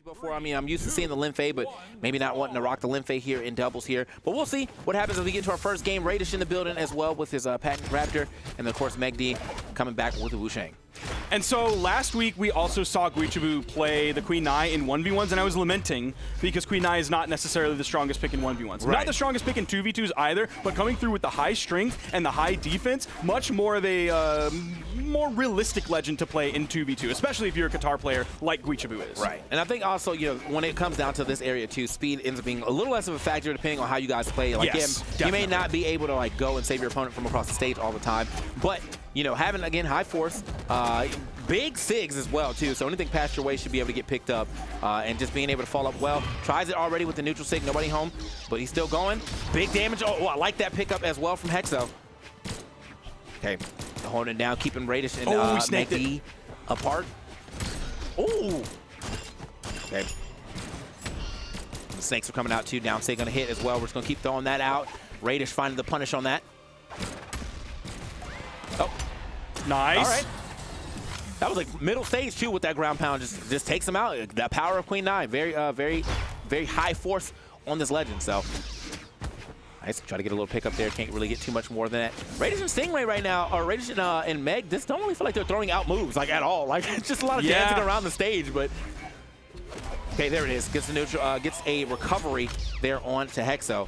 Before, I mean, I'm used to seeing the Limfe, but maybe not wanting to rock the Limfe here in doubles here. But we'll see what happens as we get to our first game. Raydish in the building as well with his patent Raptor, and of course MegD coming back with the Wushang. And so last week we also saw Guichabou play the Queen Nai in 1v1s, and I was lamenting because Queen Nai is not necessarily the strongest pick in 1v1s. Right. Not the strongest pick in 2v2s either, but coming through with the high strength and the high defense, much more of a more realistic legend to play in 2v2, especially if you're a Qatar player like Guichabou is. Right. And I think also, you know, when it comes down to this area too, speed ends up being a little less of a factor depending on how you guys play. Like, yes, you may not be able to like go and save your opponent from across the stage all the time, but you know, having again high force, big SIGs as well too. So anything past your way should be able to get picked up, and just being able to fall up well. Tries it already with the neutral SIG, nobody home, but he's still going. Big damage. Oh, I like that pickup as well from Hexo. Okay, holding it down, keeping Raydish and MegD apart. Oh, okay. The snakes are coming out too. Down SIG gonna hit as well. We're just gonna keep throwing that out. Raydish finding the punish on that. Oh, nice. All right. That was like middle stage too with that ground pound. Just takes him out. That power of Queen Nai. Very, very high force on this legend. So nice. Try to get a little pick up there. Can't really get too much more than that. Raydish and Stingray right now, or Raydish and Meg, just don't really feel like they're throwing out moves like at all. Like it's just a lot of dancing around the stage. But okay, there it is. Gets the neutral. Gets a recovery there on to Hexo.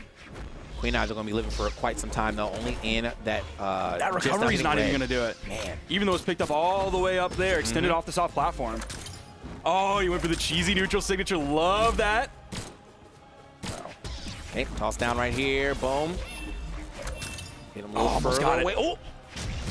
Queen Nai's are going to be living for quite some time, though, only in that that recovery's not even going to do it. Man. Even though it's picked up all the way up there, extended off the soft platform. Oh, he went for the cheesy neutral signature. Love that. Wow. Okay, toss down right here. Boom. Get him a little almost further got it. away. Oh!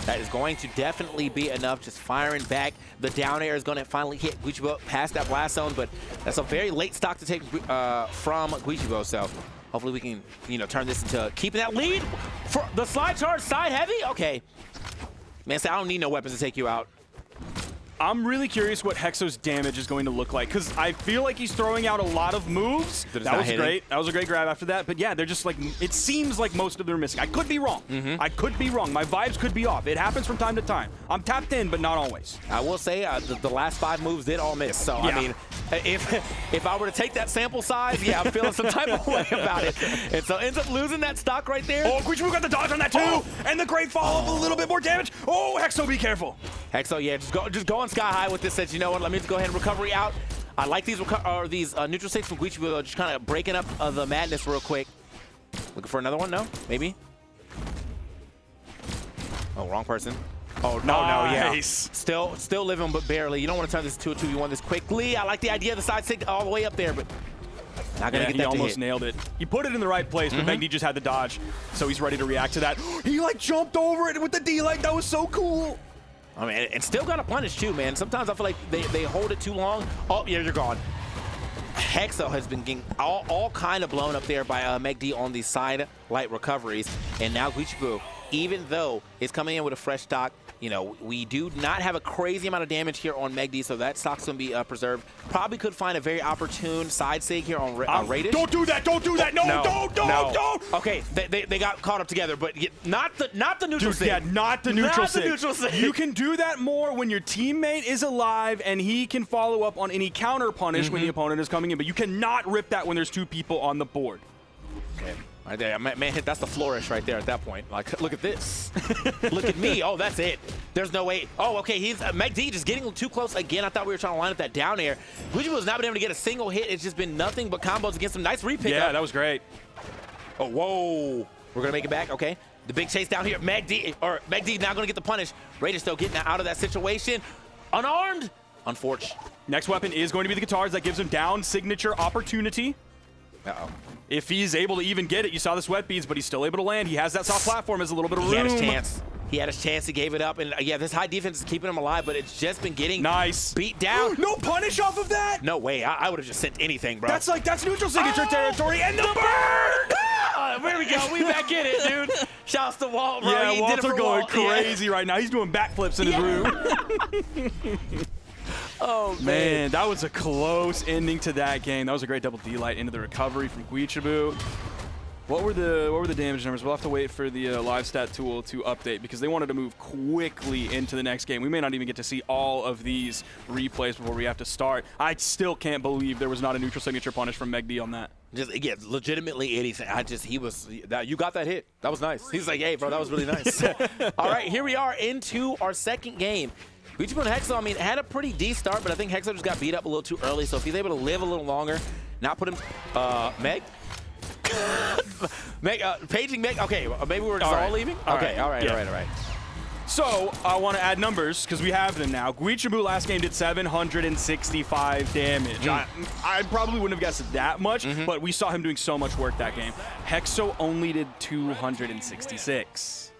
That is going to definitely be enough. Just firing back. The down air is going to finally hit Guichabou past that blast zone, but that's a very late stock to take from Guichabou, so hopefully we can, you know, turn this into keeping that lead. For the slide charge side heavy? Okay. Man, I don't need no weapons to take you out. I'm really curious what Hexo's damage is going to look like, because I feel like he's throwing out a lot of moves. That was great. That was a great grab after that. But yeah, they're just like, it seems like most of them are missing. I could be wrong. I could be wrong. My vibes could be off. It happens from time to time. I'm tapped in, but not always. I will say the last 5 moves did all miss. So, yeah. I mean, if I were to take that sample size, yeah, I'm feeling some type of way about it. And so ends up losing that stock right there. Oh, Guichabou got the dodge on that too. And the great follow-up, a little bit more damage. Oh, Hexo, be careful. Hexo, yeah, just going sky high with this. Says, you know what? Let me just go ahead and recovery out. I like these neutral stakes from Guichabou, though, just kind of breaking up the madness real quick. Looking for another one? No, maybe. Oh, wrong person. Oh no, nice. Yeah. Still living, but barely. You don't want to turn this into a 2v1 this quickly. I like the idea of the side stick all the way up there, but not gonna get that. He almost nailed it. He put it in the right place, but MegD just had the dodge, so he's ready to react to that. He like jumped over it with the D-Light. That was so cool. I mean, and still got a punish too, man. Sometimes I feel like they hold it too long. Oh, yeah, you're gone. Hexo has been getting all kind of blown up there by MegD on these side light recoveries. And now Guichabou, even though it's coming in with a fresh stock, you know, we do not have a crazy amount of damage here on MegD, so that stock's going to be preserved. Probably could find a very opportune side sig here on Raydish. Don't do that! Don't do that! No, don't! Okay, they got caught up together, but not the neutral sig. Yeah, not the neutral sig. You can do that more when your teammate is alive and he can follow up on any counter punish when the opponent is coming in, but you cannot rip that when there's 2 people on the board. Okay. Right there, man, that's the flourish right there at that point. Like, look at this. Look at me. Oh, that's it. There's no way. Oh, okay, he's MegD just getting too close again. I thought we were trying to line up that down air. Guichabou has not been able to get a single hit. It's just been nothing but combos against him. Nice repick. Yeah, that was great. Oh, whoa. We're going to make it back. Okay. The big chase down here. MegD now going to get the punish. Raydish still getting out of that situation. Unarmed. Unfortunate. Next weapon is going to be the guitars. That gives him down signature opportunity. Uh-oh. If he's able to even get it, you saw the sweat beads, but he's still able to land. He has that soft platform, has a little bit of room. He had his chance. He had his chance. He gave it up. And yeah, this high defense is keeping him alive, but it's just been getting beat down. No punish off of that? No way. I would have just sent anything, bro. That's neutral signature territory. And the burn! There we go. We back in it, dude. Shouts to Walt, bro. Yeah, Walt's going crazy right now. He's doing backflips in his room. Oh, man, that was a close ending to that game. That was a great double D-Light into the recovery from Guichabou. What were the damage numbers? We'll have to wait for the live stat tool to update because they wanted to move quickly into the next game. We may not even get to see all of these replays before we have to start. I still can't believe there was not a neutral signature punish from MegD on that. Just again, legitimately anything. You got that hit. That was nice. He's like, hey, bro, that was really nice. All right, here we are into our second game. Guichabou and Hexo, I mean, had a pretty decent start, but I think Hexo just got beat up a little too early. So if he's able to live a little longer, not put him, Meg. Paging Meg. Okay, maybe we're just all leaving. Okay, all right. So I want to add numbers because we have them now. Guichabou last game did 765 damage. I probably wouldn't have guessed that much, but we saw him doing so much work that game. Hexo only did 266.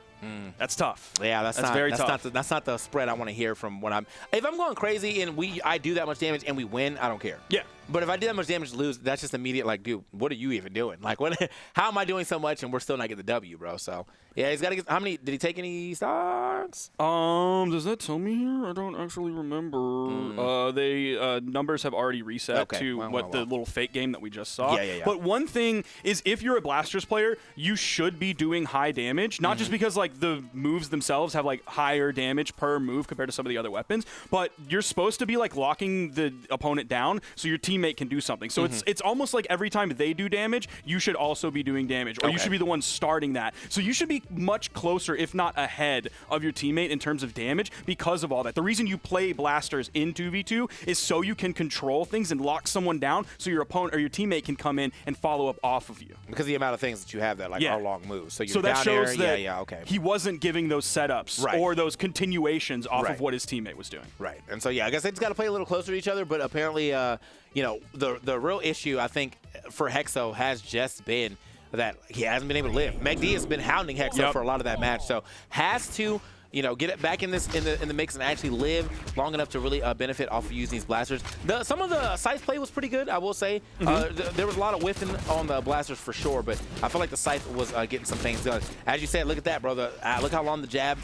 That's tough. Yeah, that's very tough. That's not the spread I want to hear from when I'm. If I'm going crazy and I do that much damage and we win, I don't care. Yeah. But if I do that much damage to lose, that's just immediate. Like, dude, what are you even doing? Like, what? How am I doing so much and we're still not getting the W, bro? So yeah, he's got to get. How many? Did he take any stocks? Does that tell me here? I don't actually remember. They numbers have already reset to the little fake game that we just saw. Yeah. But one thing is, if you're a Blasters player, you should be doing high damage, not just because like the moves themselves have like higher damage per move compared to some of the other weapons, but you're supposed to be like locking the opponent down so your teammate can do something. So it's almost like every time they do damage, you should also be doing damage, or you should be the one starting that. So you should be much closer, if not ahead, of your teammate in terms of damage because of all that. The reason you play Blasters in 2v2 is so you can control things and lock someone down so your opponent or your teammate can come in and follow up off of you. Because of the amount of things that you have that are long moves. So, you're that down shows there, that he wasn't giving those setups or those continuations off of what his teammate was doing. Right. And so, yeah, I guess they just got to play a little closer to each other, but apparently, you know, the real issue, I think, for Hexo has just been that he hasn't been able to live. MegD has been hounding Hexo for a lot of that match, so has to, you know, get it back in the mix and actually live long enough to really benefit off of using these blasters. Some of the Scythe play was pretty good, I will say. There was a lot of whiffing on the blasters for sure, but I feel like the Scythe was getting some things done. As you said, look at that, bro. Look how long the jab,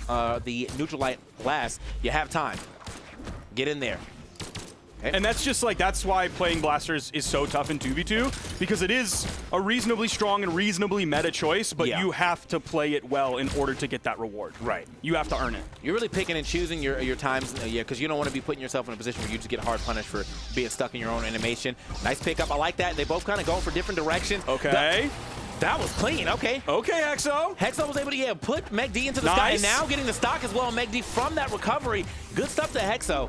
the neutral light lasts. You have time. Get in there. And that's just like, that's why playing Blasters is so tough in 2v2, because it is a reasonably strong and reasonably meta choice, but you have to play it well in order to get that reward. Right. You have to earn it. You're really picking and choosing your times, because you don't want to be putting yourself in a position where you just get hard punished for being stuck in your own animation. Nice pickup. I like that. They both kind of going for different directions. Okay. That was clean. Okay. Okay, Hexo. Hexo was able to put MegD into the sky, and now getting the stock as well. MegD from that recovery. Good stuff to Hexo.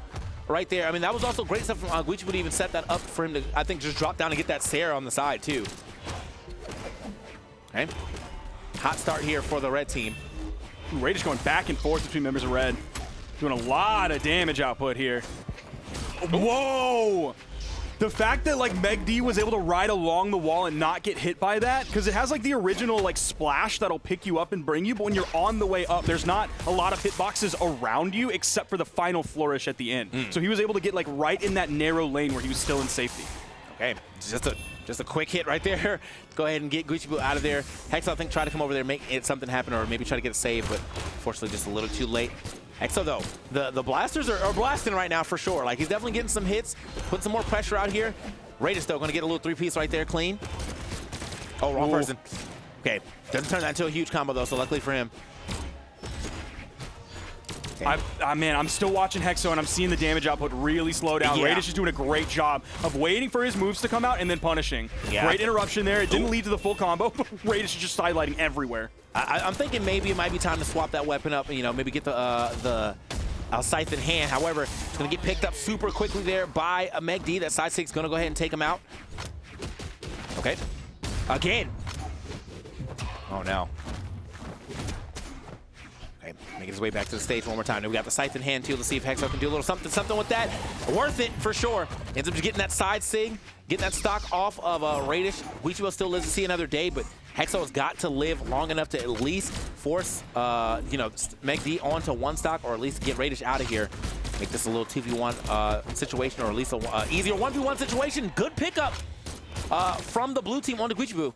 Right there. I mean, that was also great stuff from Guichabou to even set that up for him to, I think, just drop down and get that Sarah on the side, too. Okay. Hot start here for the red team. Raydish going back and forth between members of red. Doing a lot of damage output here. Whoa! The fact that, like, MegD was able to ride along the wall and not get hit by that, because it has, like, the original, like, splash that'll pick you up and bring you, but when you're on the way up, there's not a lot of hitboxes around you except for the final flourish at the end. So he was able to get, like, right in that narrow lane where he was still in safety. Okay, just a quick hit right there. Go ahead and get Guichabou out of there. Hexo, I think, try to come over there, make something happen, or maybe try to get a save, but unfortunately just a little too late. Hexo, though, the blasters are blasting right now for sure. Like, he's definitely getting some hits, putting some more pressure out here. Raydish, though, going to get a little three-piece right there, clean. Oh, wrong person. Okay, doesn't turn that into a huge combo, though, so luckily for him. Okay. Man, I'm still watching Hexo, and I'm seeing the damage output really slow down. Raydish is doing a great job of waiting for his moves to come out and then punishing. Great interruption there. It didn't lead to the full combo, but Raydish is just sidelighting everywhere. I'm thinking maybe it might be time to swap that weapon up, you know, maybe get the Scythe in hand. However, it's going to get picked up super quickly there by a MegD. That side stick's going to go ahead and take him out. Okay. Again. Oh, no. Okay, making his way back to the stage one more time. Now we got the Scythe in hand, too. Let's see if Hexo can do a little something with that. Worth it, for sure. Ends up just getting that side sig, getting that stock off of Raydish. Guichabou still lives to see another day, but Hexo has got to live long enough to at least force, you know, MegD onto one stock, or at least get Raydish out of here. Make this a little 2v1 situation, or at least an easier 1v1 situation. Good pickup from the blue team onto Guichabou.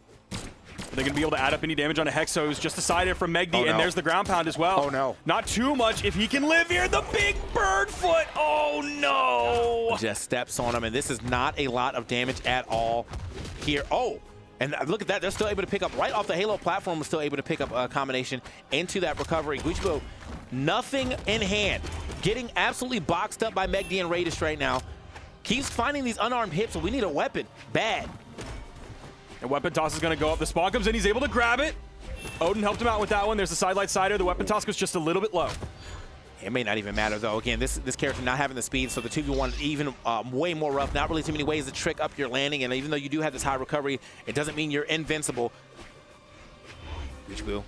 Are they going to be able to add up any damage on a Hexo who's just decided from MegD, and there's the ground pound as well. Oh, no. Not too much. If he can live here, the big bird foot. Oh, no. Just steps on him, and this is not a lot of damage at all here. Oh, And look at that, they're still able to pick up, right off the Halo platform, still able to pick up a combination into that recovery. Guichabou, nothing in hand. Getting absolutely boxed up by MegD and Raydish right now. Keeps finding these unarmed hits, so we need a weapon. Bad. And weapon toss is going to go up. The spawn comes in, he's able to grab it. Odin helped him out with that one. There's the sidelight sider. The weapon toss goes just a little bit low. It may not even matter, though. Again, this character not having the speed, so the 2v1 even way more rough. Not really too many ways to trick up your landing, and even though you do have this high recovery, it doesn't mean you're invincible. Guichabou.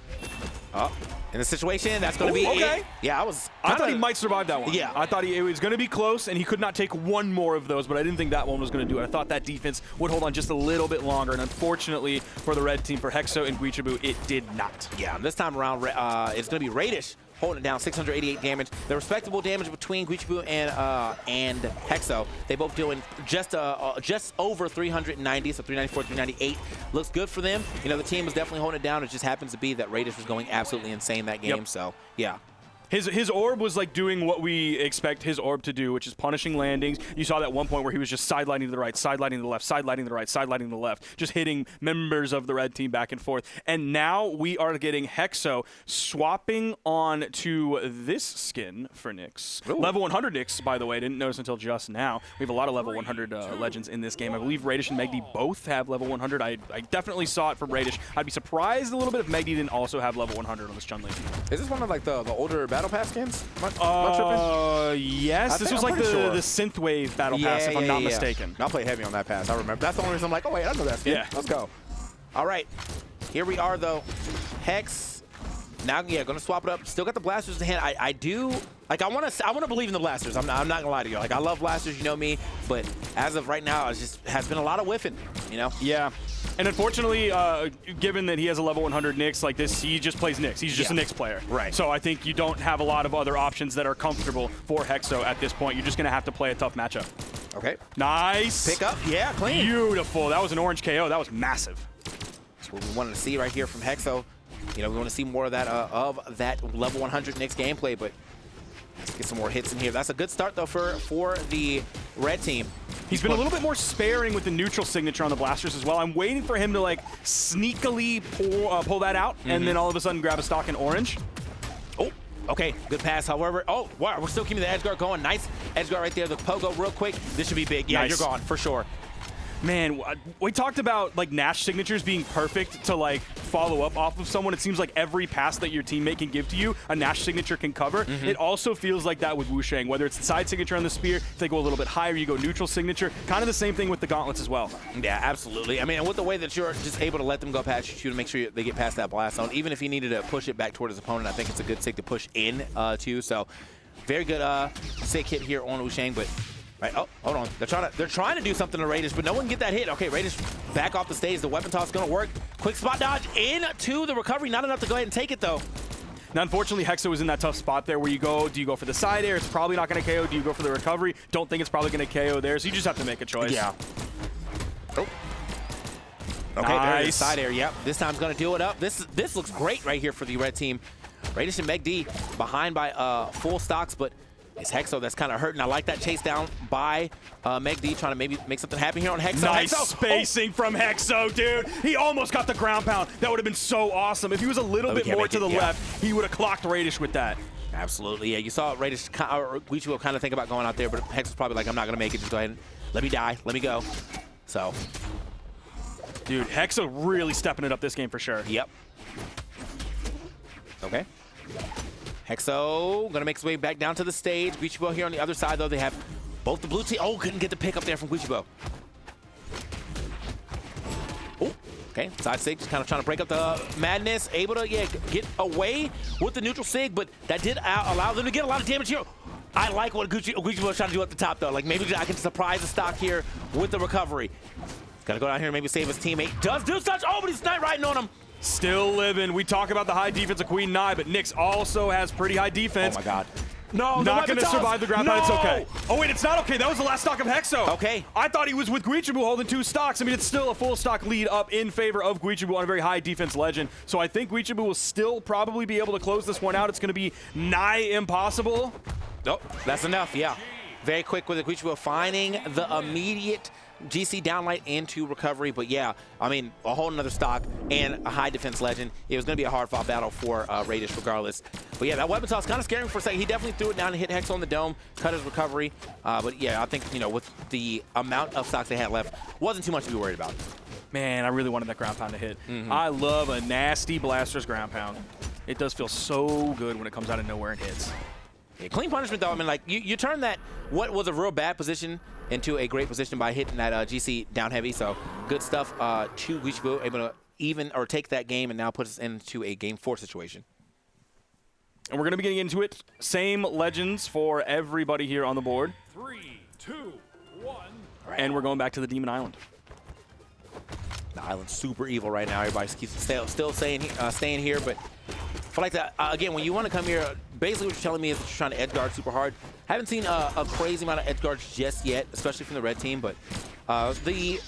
Oh, in the situation, that's going to be okay. it. Yeah, I thought he might survive that one. Yeah. I thought it was going to be close, and he could not take one more of those, but I didn't think that one was going to do it. I thought that defense would hold on just a little bit longer, and unfortunately for the red team, for Hexo and Guichabou, it did not. Yeah, and this time around, it's going to be Raydish holding it down, 688 damage. The respectable damage between Guichabou and Hexo. They both doing just over 390, so 394, 398. Looks good for them. You know, the team was definitely holding it down. It just happens to be that Raydish was going absolutely insane that game. Yep. So, yeah. His orb was like doing what we expect his orb to do, which is punishing landings. You saw that one point where he was just sidelining to the right, sidelining to the left, sidelining to the right, sidelining to the left, just hitting members of the red team back and forth. And now we are getting Hexo swapping on to this skin for Nyx. Ooh. Level 100 Nyx, by the way. Didn't notice until just now. We have a lot of level 100 legends in this game. I believe Raydish and MegD both have level 100. I definitely saw it from Raydish. I'd be surprised a little bit if MegD didn't also have level 100 on this Chun-Li. Is this one of like the older Battle Pass skins? Yes. This was like the synthwave battle pass, if I'm not mistaken. I'll play heavy on that pass. I remember. That's the only reason I'm like, oh wait, I know that skin. Yeah. Let's go. All right, here we are though. Hex. Now, yeah, gonna swap it up. Still got the blasters in hand. I do like. I want to believe in the blasters. I'm not gonna lie to you. Like, I love blasters. You know me. But as of right now, it just has been a lot of whiffing. You know. Yeah. And unfortunately, given that he has a level 100 Nyx like this, he just plays Nyx. He's just a Nyx player. Right. So I think you don't have a lot of other options that are comfortable for Hexo at this point. You're just going to have to play a tough matchup. Okay. Nice. Pick up. Yeah, clean. Beautiful. That was an orange KO. That was massive. That's what we wanted to see right here from Hexo. You know, we want to see more of that level 100 Nyx gameplay, but let's get some more hits in here. That's a good start, though, for the red team. He's been a little bit more sparing with the neutral signature on the blasters as well. I'm waiting for him to, like, sneakily pull that out and then all of a sudden grab a stock in orange. Oh, okay. Good pass, however. Oh, wow. We're still keeping the edge guard going. Nice edge guard right there. The pogo real quick. This should be big. Yeah, nice. You're gone for sure. Man, we talked about like Nash signatures being perfect to like follow up off of someone. It seems like every pass that your teammate can give to you, a Nash signature can cover. It also feels like that with Wushang, whether it's the side signature on the spear, if they go a little bit higher, you go neutral signature. Kind of the same thing with the gauntlets as well. Yeah, absolutely. I mean, with the way that you're just able to let them go past you to make sure they get past that blast zone, even if he needed to push it back toward his opponent, I think it's a good sig to push in too. So very good sig hit here on Wushang, but right, oh, hold on. They're trying to do something to Raydish, but no one can get that hit. Okay, Raydish back off the stage. The weapon toss is going to work. Quick spot dodge into the recovery. Not enough to go ahead and take it, though. Now, unfortunately, Hexo is in that tough spot there where you go, do you go for the side air? It's probably not going to KO. Do you go for the recovery? Don't think it's probably going to KO there, so you just have to make a choice. Yeah. Oh. Okay, nice. there it is. Side air, yep. This time's going to do it up. This looks great right here for the red team. Raydish and MegD behind by full stocks, but it's Hexo that's kind of hurting. I like that chase down by MegD, trying to maybe make something happen here on Hexo. Nice Hexo. spacing from Hexo, dude. He almost got the ground pound. That would have been so awesome. If he was a little bit more to the left, he would have clocked Raydish with that. Absolutely, yeah. You saw Raydish or Guichabou kind of think about going out there, but Hexo's probably like, I'm not going to make it. Just go ahead and let me die. Let me go. So. Dude, Hexo really stepping it up this game for sure. Yep. Okay. Hexo gonna make his way back down to the stage. Guichabou here on the other side, though. They have both the blue team. Oh, couldn't get the pick up there from Guichabou. Oh, okay. Side sig just kind of trying to break up the madness. Able to, yeah, get away with the neutral sig, but that did allow them to get a lot of damage here. I like what Guichabou was trying to do at the top, though. Like, maybe I can surprise the stock here with the recovery. Gotta go down here and maybe save his teammate. Does do such. Oh, but he's snipe riding on him. Still living. We talk about the high defense of Queen Nai, but Nyx also has pretty high defense. Oh my God. No, not going to survive the ground pound. It's okay. Oh wait, it's not okay. That was the last stock of Hexo. Okay. I thought he was with Guichabou holding 2 stocks. I mean, it's still a full stock lead up in favor of Guichabou on a very high defense legend. So I think Guichabou will still probably be able to close this one out. It's going to be nigh impossible. Oh, that's enough. Yeah. Very quick with the Guichabou finding the immediate GC downlight into recovery, but yeah, I mean, a whole nother stock and a high defense legend. It was going to be a hard-fought battle for Raydish regardless. But yeah, that weapon toss kind of scared him for a second. He definitely threw it down and hit Hexo on the dome, cut his recovery. But yeah, I think, you know, with the amount of stocks they had left, wasn't too much to be worried about. Man, I really wanted that ground pound to hit. I love a nasty Blaster's ground pound. It does feel so good when it comes out of nowhere and hits. Yeah, clean punishment, though. I mean, like, you turn that, what was a real bad position, into a great position by hitting that GC down heavy. So good stuff to Guichabou, able to even or take that game and now put us into a game 4 situation. And we're going to be getting into it. Same legends for everybody here on the board. 3, 2, 1. Right. And we're going back to the Demon Island. The island's super evil right now. Everybody keeps still staying here, but for like that, again, when you want to come here, basically what you're telling me is that you're trying to edge guard super hard. Haven't seen a crazy amount of edge guards just yet, especially from the red team, but the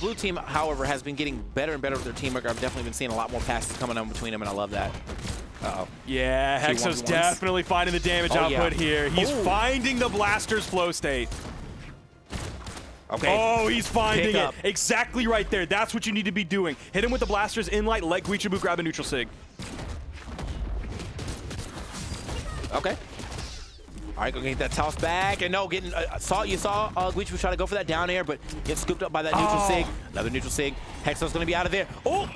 blue team, however, has been getting better and better with their teamwork. I've definitely been seeing a lot more passes coming on between them, and I love that. Uh-oh. Yeah, Hexo's definitely finding the damage output here. He's finding the Blaster's flow state. Okay. Oh, he's finding it. Exactly right there. That's what you need to be doing. Hit him with the Blaster's in light, let Guichabou grab a neutral sig. Okay. All right, go get that toss back. And no, getting you saw Guichabou try to go for that down air, but get scooped up by that neutral sig. Another neutral sig. Hexo's going to be out of there. Oh!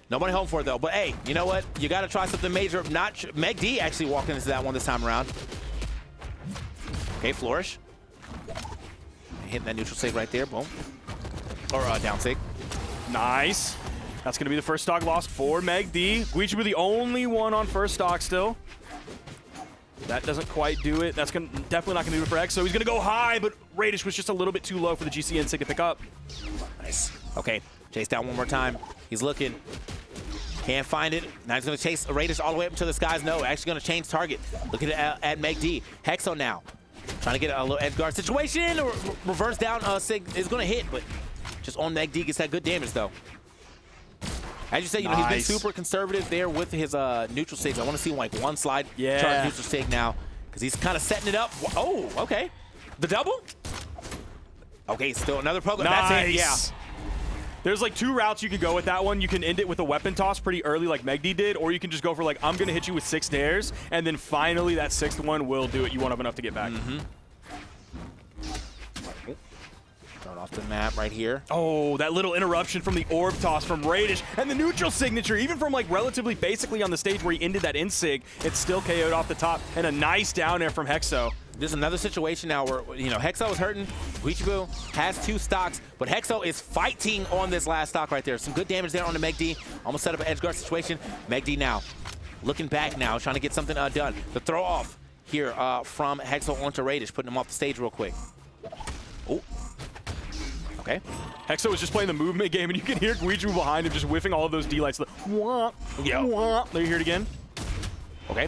Nobody home for it, though. But, hey, you know what? You got to try something major. MegD actually walking into that one this time around. Okay, flourish. Hitting that neutral sig right there. Boom. Or down sig. Nice. That's going to be the first stock lost for MegD. Guichabou the only one on first stock still. That doesn't quite do it. That's definitely not going to do it for Hexo. He's going to go high, but Raydish was just a little bit too low for the GCN sig to pick up. Nice. Okay, chase down one more time. He's looking. Can't find it. Now he's going to chase Raydish all the way up until the skies. No, actually going to change target. Looking at MegD. Hexo now. Trying to get a little edge guard situation. Or reverse down sig is going to hit, but just on MegD gets that good damage, though. As you said, you know, he's been super conservative there with his neutral sigs. I want to see like one slide charge neutral sig now because he's kind of setting it up. Oh, okay. The double? Okay, still another poke. Nice. That's it, yeah. There's like 2 routes you could go with that one. You can end it with a weapon toss pretty early like MegD did, or you can just go for like, I'm going to hit you with 6 dares, and then finally that 6th one will do it. You won't have enough to get back. Start off the map right here. Oh, that little interruption from the orb toss from Raydish, and the neutral signature, even from like relatively basically on the stage where he ended that in sig, it's still KO'd off the top, and a nice down air from Hexo. There's another situation now where, you know, Hexo is hurting. Guichabou has 2 stocks, but Hexo is fighting on this last stock right there. Some good damage there on the MegD. Almost set up an edge guard situation. MegD now looking back now, trying to get something done. The throw off here from Hexo onto Raydish, putting him off the stage real quick. Oh. Okay. Hexo was just playing the movement game, and you can hear Guichabou behind him just whiffing all of those D-lights. Wah, wah. There you hear it again. Okay.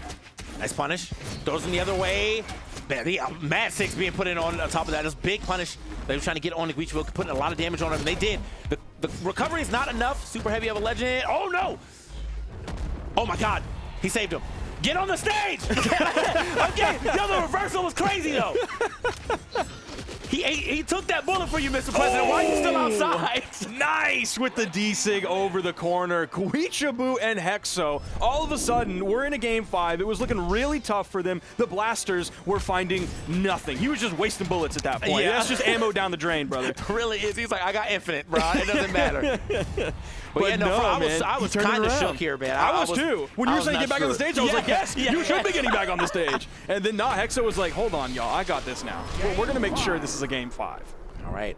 Nice punish. Throws him the other way. Man, the Mad 6 being put in on top of that. This big punish. They were trying to get on to Guichabou, putting a lot of damage on him. They did. The recovery is not enough. Super heavy of a legend. Oh, no. Oh, my God. He saved him. Get on the stage. Okay. Yo, the reversal was crazy, though. He took that bullet for you, Mr. President. Why are you still outside? Nice with the D-Sig over the corner. Guichabou and Hexo, all of a sudden, we're in a game 5. It was looking really tough for them. The Blasters were finding nothing. He was just wasting bullets at that point. Yeah. That's just ammo down the drain, brother. It really is. He's like, I got infinite, bro. It doesn't matter. But yeah, no, I was kind of shook here, man. I was too. When you were saying get back on the stage, I was like, yes, you should be getting back on the stage. And then Hexo was like, hold on, y'all, I got this now. We're going to make sure this is a game 5. All right.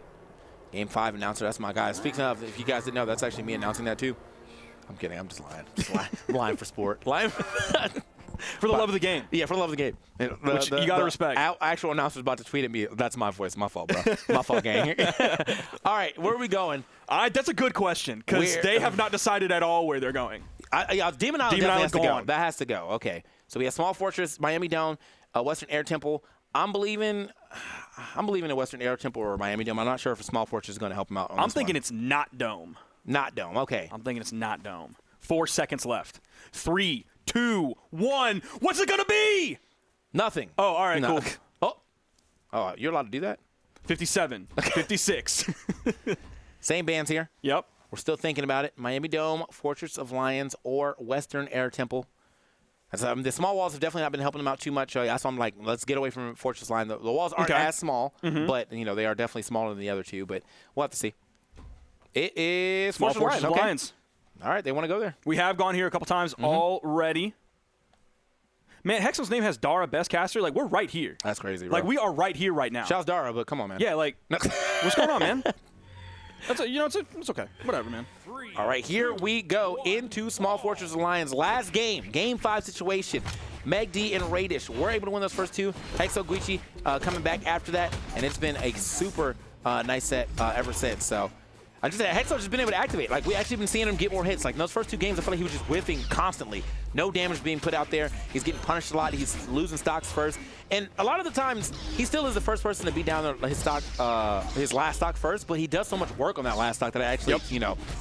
Game 5 announcer, that's my guy. Speaking of, if you guys didn't know, that's actually me announcing that too. I'm kidding, I'm just lying. I'm lying for sport. Lying for the love of the game. Yeah, for the love of the game. Which you got to respect. Actual announcer's about to tweet at me. That's my voice. My fault, bro. My fault, gang. All right, where are we going? That's a good question, because they have not decided at all where they're going. Demon Island has to go. That has to go. Okay. So we have Small Fortress, Miami Dome, Western Air Temple. I'm believing in Western Air Temple or Miami Dome. I'm not sure if a Small Fortress is going to help him out on I'm thinking it's not Dome. Not Dome. Okay. I'm thinking it's not Dome. 4 seconds left. 3, 2, 1. What's it going to be? Nothing. Oh, all right, cool. Oh, you're allowed to do that? 57, 56. Same bands here. Yep. We're still thinking about it. Miami Dome, Fortress of Lions, or Western Air Temple. The small walls have definitely not been helping them out too much. That's why I'm like, let's get away from Fortress Line. The walls aren't as small, but they are definitely smaller than the other two. But we'll have to see. It is Small Fortress of Lions. All right, they want to go there. We have gone here a couple times already. Man, Hexo's name has Dara Best Caster. Like, we're right here. That's crazy, bro. Like, we are right here right now. Shouts Dara, but come on, man. Yeah, like, what's going on, man? That's it's okay. Whatever, man. All right, here we go into Small Fortress Alliance. Last game, Game 5 situation. MegD and Raydish were able to win those first two. Hexo, Guicci coming back after that, and it's been a super nice set ever since. So I just said Hexo's just been able to activate. Like, we actually been seeing him get more hits. Like, in those first two games, I feel like he was just whiffing constantly. No damage being put out there. He's getting punished a lot. He's losing stocks first. And a lot of the times, he still is the first person to beat down his stock, his last stock first, but he does so much work on that last stock that actually,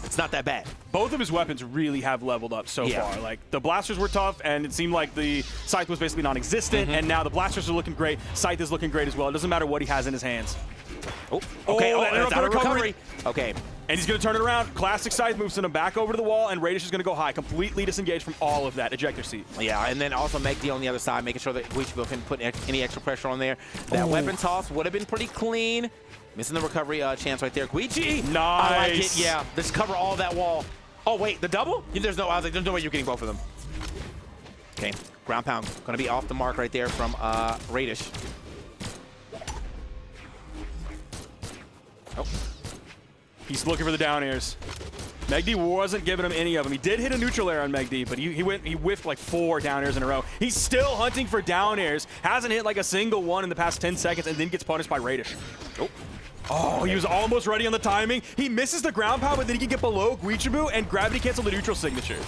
it's not that bad. Both of his weapons really have leveled up so far. Like, the blasters were tough, and it seemed like the scythe was basically non-existent, and now the blasters are looking great. Scythe is looking great as well. It doesn't matter what he has in his hands. Oh, okay. That's out of recovery. Okay. And he's going to turn it around. Classic scythe moves him back over to the wall, and Raydish is going to go high, completely disengaged from all of that ejector seat. Yeah, and then also MegD on the other side, making sure that Guichabou can put any extra pressure on there. That weapon toss would have been pretty clean. Missing the recovery chance right there. Guicci! Nice! I like it, yeah. Just cover all that wall. Oh, wait, the double? I was like, there's no way you're getting both of them. Okay, ground pound. Going to be off the mark right there from Raydish. Oh. He's looking for the down airs. MegD wasn't giving him any of them. He did hit a neutral air on MegD, but he whiffed like 4 down airs in a row. He's still hunting for down airs. Hasn't hit like a single one in the past 10 seconds, and then gets punished by Raydish. Oh, he was almost ready on the timing. He misses the ground pound, but then he can get below Guichabou and gravity cancel the neutral signature.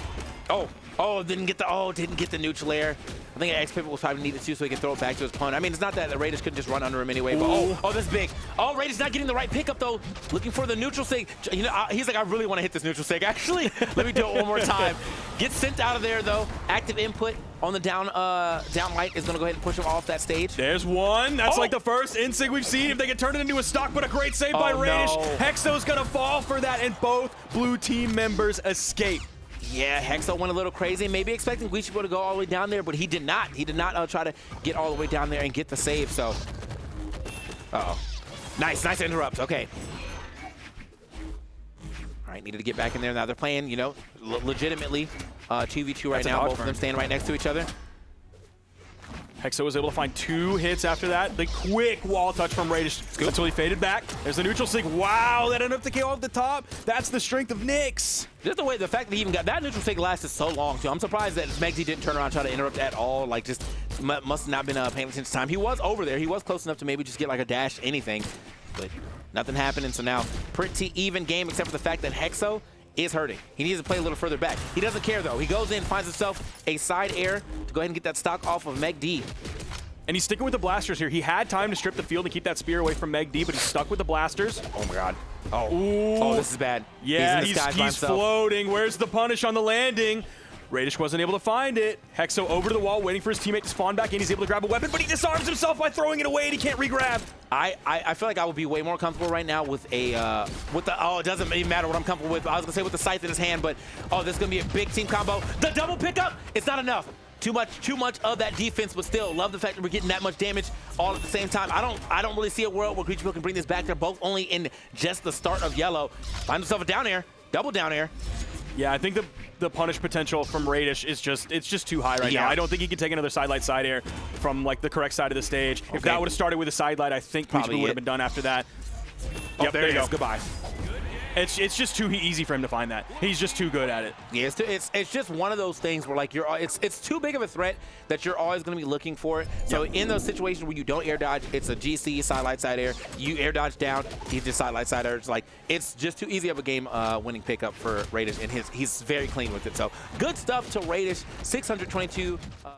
Didn't get the neutral air. I think X Pivot was probably needed to so he can throw it back to his opponent. I mean, it's not that the Raydish couldn't just run under him anyway, but that's big. Oh, Raydish not getting the right pickup though. Looking for the neutral sig. He's like, I really want to hit this neutral sig. Actually, let me do it one more time. Gets sent out of there though. Active input on the down light is gonna go ahead and push him off that stage. There's one. That's like the first insig we've seen. If they can turn it into a stock, but a great save by Raydish. No. Hexo's gonna fall for that, and both blue team members escape. Yeah, Hexo went a little crazy. Maybe expecting Guichabou to go all the way down there, but he did not. He did not try to get all the way down there and get the save, so. Nice interrupt. Okay. All right, needed to get back in there. Now they're playing, legitimately 2v2 right now. Both of them standing right next to each other. Hexo was able to find 2 hits after that. The quick wall touch from Raydish until he faded back. There's the neutral sig. Wow, that ended up to KO off the top. That's the strength of Nyx. Just the fact that he even got that neutral sig lasted so long too. I'm surprised that MegD didn't turn around and try to interrupt at all. Like, just must have not been paying attention to time. He was over there. He was close enough to maybe just get like a dash, anything, but nothing happening. So now pretty even game, except for the fact that Hexo is hurting. He needs to play a little further back. He doesn't care though. He goes in, finds himself a side air to go ahead and get that stock off of MegD. And he's sticking with the blasters here. He had time to strip the field and keep that spear away from MegD, but he's stuck with the blasters. Oh my god. Oh, this is bad. Yeah, he's floating. Where's the punish on the landing? Raydish wasn't able to find it. Hexo over to the wall, waiting for his teammate to spawn back in. He's able to grab a weapon, but he disarms himself by throwing it away, and he can't re-grab. I feel like I would be way more comfortable right now with it doesn't even matter what I'm comfortable with. I was gonna say with the scythe in his hand, but this is gonna be a big team combo. The double pickup, it's not enough. Too much of that defense, but still love the fact that we're getting that much damage all at the same time. I don't really see a world where Guichabou can bring this back. They're both only in just the start of yellow. Find himself a down air, double down air. Yeah, I think the punish potential from Raydish is just too high right now. I don't think he can take another sidelight side air from like the correct side of the stage. Okay. If that would have started with a sidelight, I think Guichabou would have been done after that. Yep, there you go. Goodbye. It's just too easy for him to find that. He's just too good at it. Yeah, it's just one of those things where like it's too big of a threat that you're always going to be looking for it. So in those situations where you don't air dodge, it's a GC sidelight side air. You air dodge down, he just sidelight side air. It's just too easy of a game winning pickup for Raydish, and he's very clean with it. So good stuff to Raydish. 622.